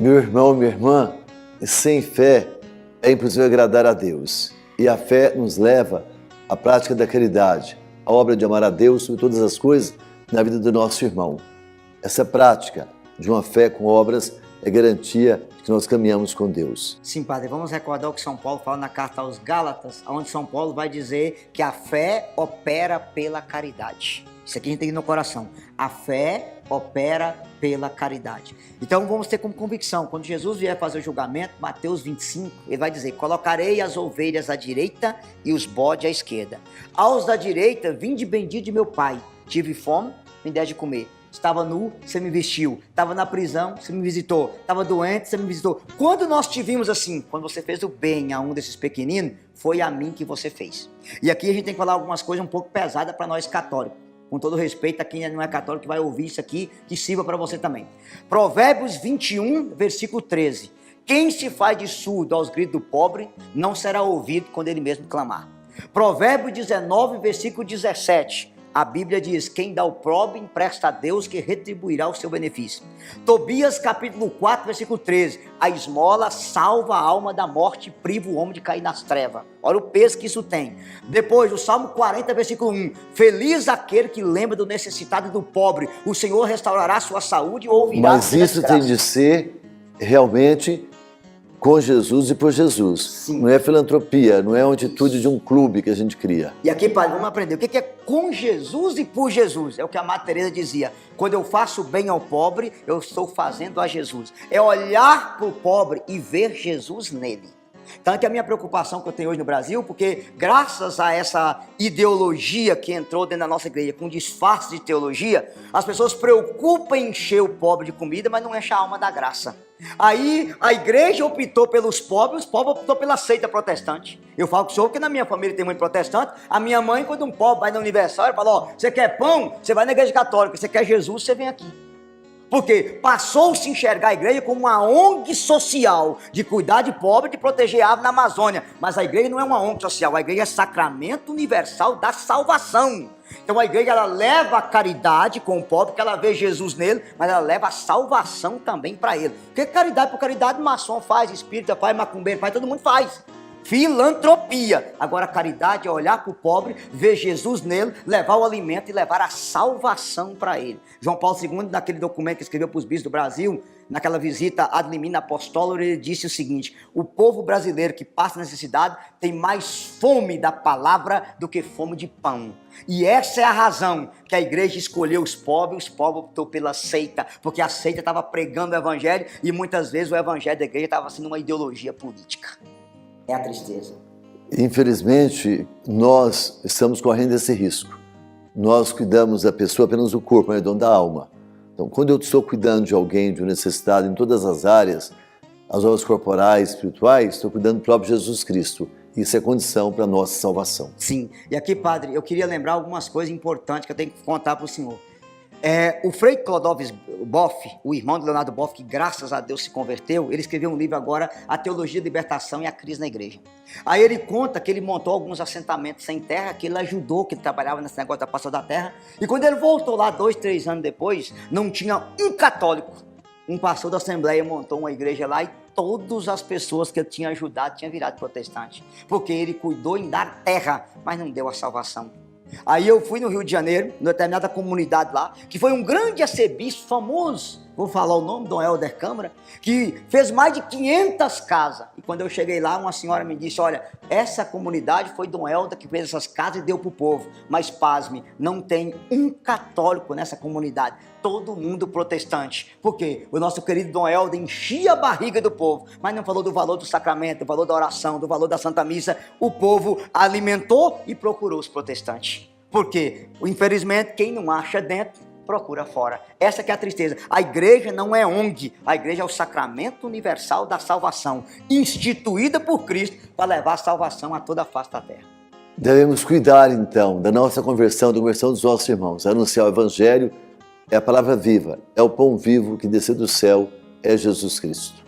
Meu irmão, minha irmã, sem fé é impossível agradar a Deus. E a fé nos leva à prática da caridade, à obra de amar a Deus sobre todas as coisas na vida do nosso irmão. Essa prática de uma fé com obras é garantia de que nós caminhamos com Deus. Sim, padre, vamos recordar o que São Paulo fala na carta aos Gálatas, onde São Paulo vai dizer que a fé opera pela caridade. Isso aqui a gente tem no coração. A fé opera pela caridade. Então vamos ter como convicção, quando Jesus vier fazer o julgamento, Mateus 25, ele vai dizer: colocarei as ovelhas à direita e os bodes à esquerda. Aos da direita, vinde bendito de meu Pai. Tive fome, me deste de comer. Estava nu, você me vestiu. Estava na prisão, você me visitou. Estava doente, você me visitou. Quando nós te vimos assim, quando você fez o bem a um desses pequeninos, foi a mim que você fez. E aqui a gente tem que falar algumas coisas um pouco pesadas para nós católicos. Com todo respeito a quem não é católico que vai ouvir isso aqui, que sirva para você também. Provérbios 21, versículo 13. Quem se faz de surdo aos gritos do pobre, não será ouvido quando ele mesmo clamar. Provérbios 19, versículo 17. A Bíblia diz: quem dá o pobre empresta a Deus, que retribuirá o seu benefício. Tobias capítulo 4, versículo 13. A esmola salva a alma da morte e priva o homem de cair nas trevas. Olha o peso que isso tem. Depois, o Salmo 40, versículo 1. Feliz aquele que lembra do necessitado e do pobre. O Senhor restaurará a sua saúde e ouvirá. Mas isso tem de ser realmente com Jesus e por Jesus. Sim. Não é filantropia, não é uma atitude de um clube que a gente cria. E aqui, padre, vamos aprender. O que é com Jesus e por Jesus? É o que a Madre Teresa dizia. Quando eu faço bem ao pobre, eu estou fazendo a Jesus. É olhar para o pobre e ver Jesus nele. Tanto é a minha preocupação que eu tenho hoje no Brasil, porque graças a essa ideologia que entrou dentro da nossa igreja, com disfarce de teologia, as pessoas preocupam em encher o pobre de comida, mas não enche a alma da graça. Aí a igreja optou pelos pobres, os pobres optou pela seita protestante. Eu falo com o senhor porque na minha família tem muito protestante. A minha mãe, quando um pobre vai na Universal, ela fala: ó, você quer pão? Você vai na igreja católica. Você quer Jesus? Você vem aqui. Porque passou-se a enxergar a igreja como uma ONG social, de cuidar de pobre, de proteger a árvore na Amazônia. Mas a igreja não é uma ONG social, a igreja é sacramento universal da salvação. Então a igreja, ela leva a caridade com o pobre, porque ela vê Jesus nele, mas ela leva a salvação também para ele. Porque caridade por caridade, maçom faz, espírita faz, macumbeiro faz, todo mundo faz. Filantropia. Agora a caridade é olhar para o pobre, ver Jesus nele, levar o alimento e levar a salvação para ele. João Paulo II, naquele documento que escreveu para os bispos do Brasil, naquela visita ad limina apostolo, ele disse o seguinte: o povo brasileiro que passa necessidade tem mais fome da palavra do que fome de pão. E essa é a razão que a igreja escolheu os pobres optou pela seita, porque a seita estava pregando o evangelho e muitas vezes o evangelho da igreja estava sendo uma ideologia política. É a tristeza. Infelizmente, nós estamos correndo esse risco. Nós cuidamos da pessoa apenas do corpo, mas não da alma. Então, quando eu estou cuidando de alguém, de um necessitado em todas as áreas, as obras corporais, espirituais, estou cuidando do próprio Jesus Cristo. Isso é condição para a nossa salvação. Sim. E aqui, padre, eu queria lembrar algumas coisas importantes que eu tenho que contar para o senhor. O Frei Clodovis Boff, o irmão de Leonardo Boff, que graças a Deus se converteu, ele escreveu um livro agora, A Teologia da Libertação e a Crise na Igreja. Aí ele conta que ele montou alguns assentamentos sem terra, que ele ajudou, que ele trabalhava nesse negócio da passagem da terra, e quando ele voltou lá 2, 3 anos depois, não tinha um católico. Um pastor da Assembleia montou uma igreja lá e todas as pessoas que ele tinha ajudado tinham virado protestante, porque ele cuidou em dar terra, mas não deu a salvação. Aí eu fui no Rio de Janeiro, numa determinada comunidade lá, que foi um grande arcebispo famoso, vou falar o nome, Dom Helder Câmara, que fez mais de 500 casas. E quando eu cheguei lá, uma senhora me disse: olha, essa comunidade foi Dom Helder que fez essas casas e deu para o povo. Mas pasme, não tem um católico nessa comunidade, todo mundo protestante. Por quê? O nosso querido Dom Helder enchia a barriga do povo, mas não falou do valor do sacramento, do valor da oração, do valor da Santa Missa. O povo alimentou e procurou os protestantes. Por quê? Infelizmente, quem não acha dentro, procura fora. Essa que é a tristeza. A igreja não é ONG, a igreja é o sacramento universal da salvação, instituída por Cristo para levar a salvação a toda a face da terra. Devemos cuidar, então, da nossa conversão, da conversão dos nossos irmãos. Anunciar o evangelho é a palavra viva, é o pão vivo que desceu do céu, é Jesus Cristo.